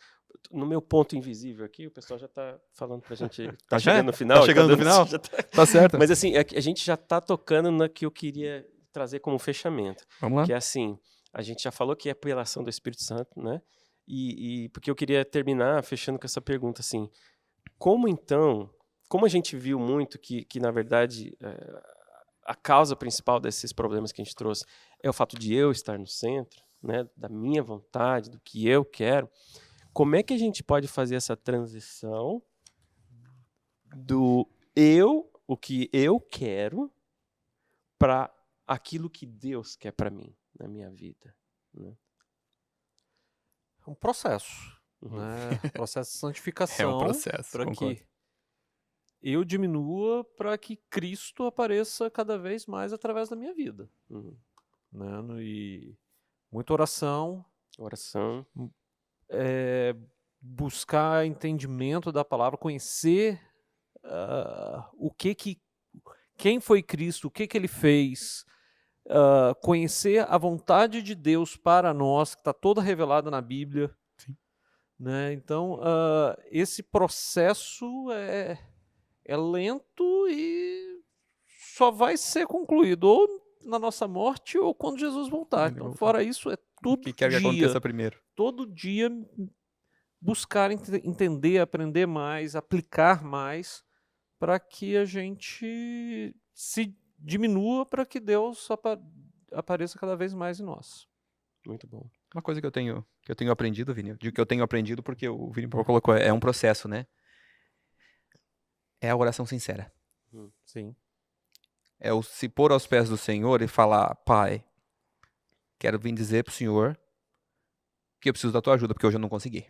No meu ponto invisível aqui, o pessoal já está falando pra gente. Tá Tá chegando no final. Tá chegando no final? Já tá... Tá certo. Mas assim, a gente já está tocando na que eu queria trazer como fechamento. Vamos lá. Que é assim, a gente já falou que é pela ação do Espírito Santo, né? E porque eu queria terminar fechando com essa pergunta, assim, como a gente viu muito que na verdade, a causa principal desses problemas que a gente trouxe é o fato de eu estar no centro, né, da minha vontade, do que eu quero, como é que a gente pode fazer essa transição do o que eu quero, para aquilo que Deus quer para mim, na minha vida, né? É um processo, Uhum. né? Processo de santificação. processo, para concordo. que eu diminua, para que Cristo apareça cada vez mais através da minha vida. Uhum. Né? E muita oração, buscar entendimento da palavra, conhecer quem foi Cristo, o que ele fez, conhecer a vontade de Deus para nós, que está toda revelada na Bíblia. Sim. Né? Então, esse processo é lento e só vai ser concluído ou na nossa morte ou quando Jesus voltar. Então, fora isso, é O que quer que aconteça primeiro? todo dia buscar entender, aprender mais, aplicar mais, para que a gente se diminua, para que Deus apareça cada vez mais em nós. Muito bom. Uma coisa que eu tenho aprendido, Vini, digo que eu tenho aprendido porque o Vini colocou, é um processo, né? É a oração sincera. Sim. É o se pôr aos pés do Senhor e falar, Pai, quero vir dizer pro Senhor que eu preciso da tua ajuda, porque hoje eu não consegui.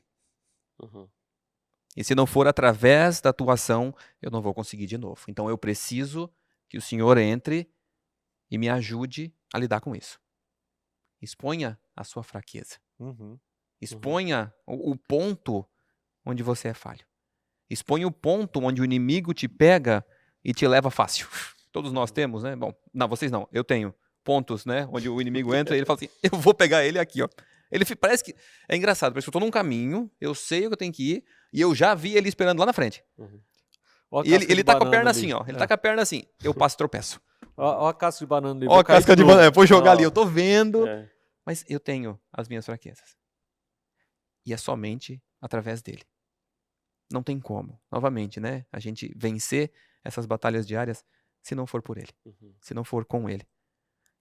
Uhum. E se não for através da tua ação, eu não vou conseguir de novo. Então eu preciso que o Senhor entre e me ajude a lidar com isso. Exponha a sua fraqueza. Uhum. Exponha o ponto onde você é falho. Exponha o ponto onde o inimigo te pega e te leva fácil. Todos nós temos, né? Bom, não, vocês não. Eu tenho pontos, né? Onde o inimigo entra e ele fala assim, eu vou pegar ele aqui, ó. Parece que... É engraçado, parece que eu tô num caminho, eu sei o que eu tenho que ir, e eu já vi ele esperando lá na frente. Ó a E casca ele de tá com a banana perna ali. assim, ó. Ele tá com a perna assim. Eu passo e tropeço. Ó a casca de banana ali. Ó vou a cair casca de novo. banana. Vou jogar Ó. ali, eu tô vendo. É. Mas eu tenho as minhas fraquezas. E é somente através dele. Não tem como. Novamente, né? A gente vencer essas batalhas diárias se não for por ele. Se não for com ele.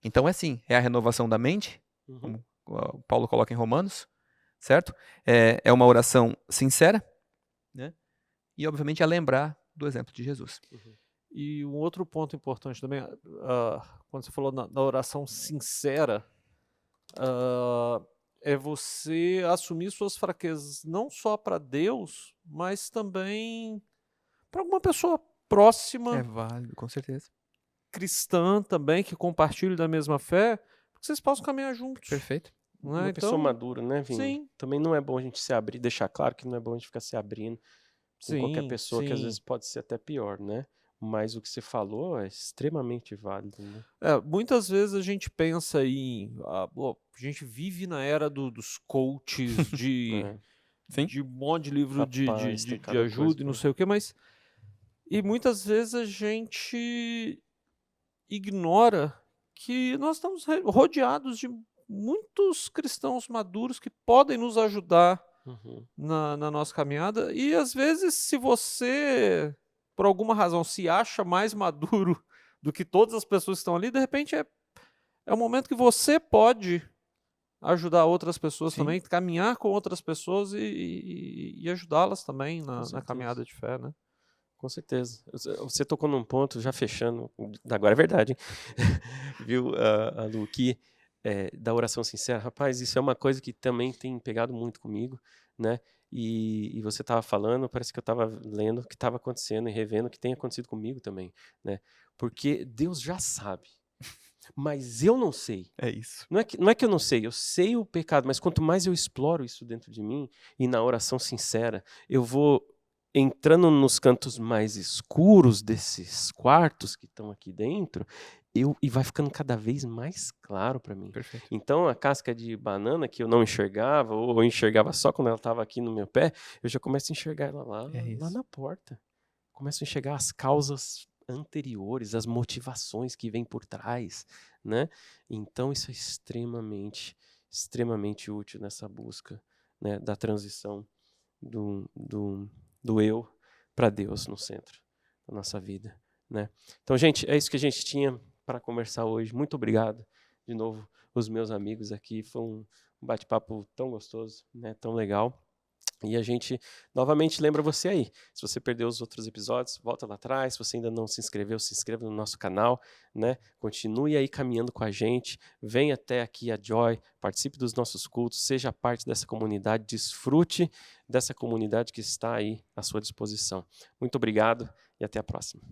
Então é assim. É a renovação da mente. Como o Paulo coloca em Romanos. Certo? É uma oração sincera. Né? E obviamente é lembrar do exemplo de Jesus. E um outro ponto importante também, quando você falou na oração sincera, é você assumir suas fraquezas não só para Deus, mas também para alguma pessoa próxima, É válido, com certeza. cristã também, que compartilhe da mesma fé, para que vocês possam caminhar juntos. Perfeito. Né? Uma pessoa madura, né, Vini? Sim. Também não é bom a gente se abrir, deixar claro que não é bom a gente ficar se abrindo com qualquer pessoa, que às vezes pode ser até pior, né? Mas o que você falou é extremamente válido, né? Muitas vezes a gente pensa em... a gente vive na era dos coaches, de um monte de livro Rapaz, de tem cada ajuda coisa, e não né? sei o que, mas... E muitas vezes a gente ignora que nós estamos rodeados de muitos cristãos maduros que podem nos ajudar na nossa caminhada. E às vezes, se você, por alguma razão, se acha mais maduro do que todas as pessoas que estão ali, de repente é o momento que você pode ajudar outras pessoas também, caminhar com outras pessoas e ajudá-las também na caminhada de fé, né? Com certeza. Você tocou num ponto, já fechando, agora é verdade, hein? Viu, Lu, que da oração sincera, rapaz, isso é uma coisa que também tem pegado muito comigo, né? E você estava falando, parece que eu estava lendo o que estava acontecendo e revendo o que tem acontecido comigo também, né? Porque Deus já sabe, mas eu não sei. É isso. Não é que eu não sei, eu sei o pecado, mas quanto mais eu exploro isso dentro de mim e na oração sincera, eu vou entrando nos cantos mais escuros desses quartos que estão aqui dentro, e vai ficando cada vez mais claro para mim. Perfeito. Então, a casca de banana que eu não enxergava, ou eu enxergava só quando ela estava aqui no meu pé, eu já começo a enxergar ela lá na porta. Começo a enxergar as causas anteriores, as motivações que vêm por trás, né? Então, isso é extremamente, extremamente útil nessa busca, né, da transição do eu para Deus no centro da nossa vida, né? Então, gente, é isso que a gente tinha para conversar hoje. Muito obrigado de novo os meus amigos aqui. Foi um bate-papo tão gostoso, né? Tão legal. E a gente novamente lembra você aí. Se você perdeu os outros episódios, volta lá atrás. Se você ainda não se inscreveu, se inscreva no nosso canal, né? Continue aí caminhando com a gente. Venha até aqui a Joy, participe dos nossos cultos, seja parte dessa comunidade, desfrute dessa comunidade que está aí à sua disposição. Muito obrigado e até a próxima.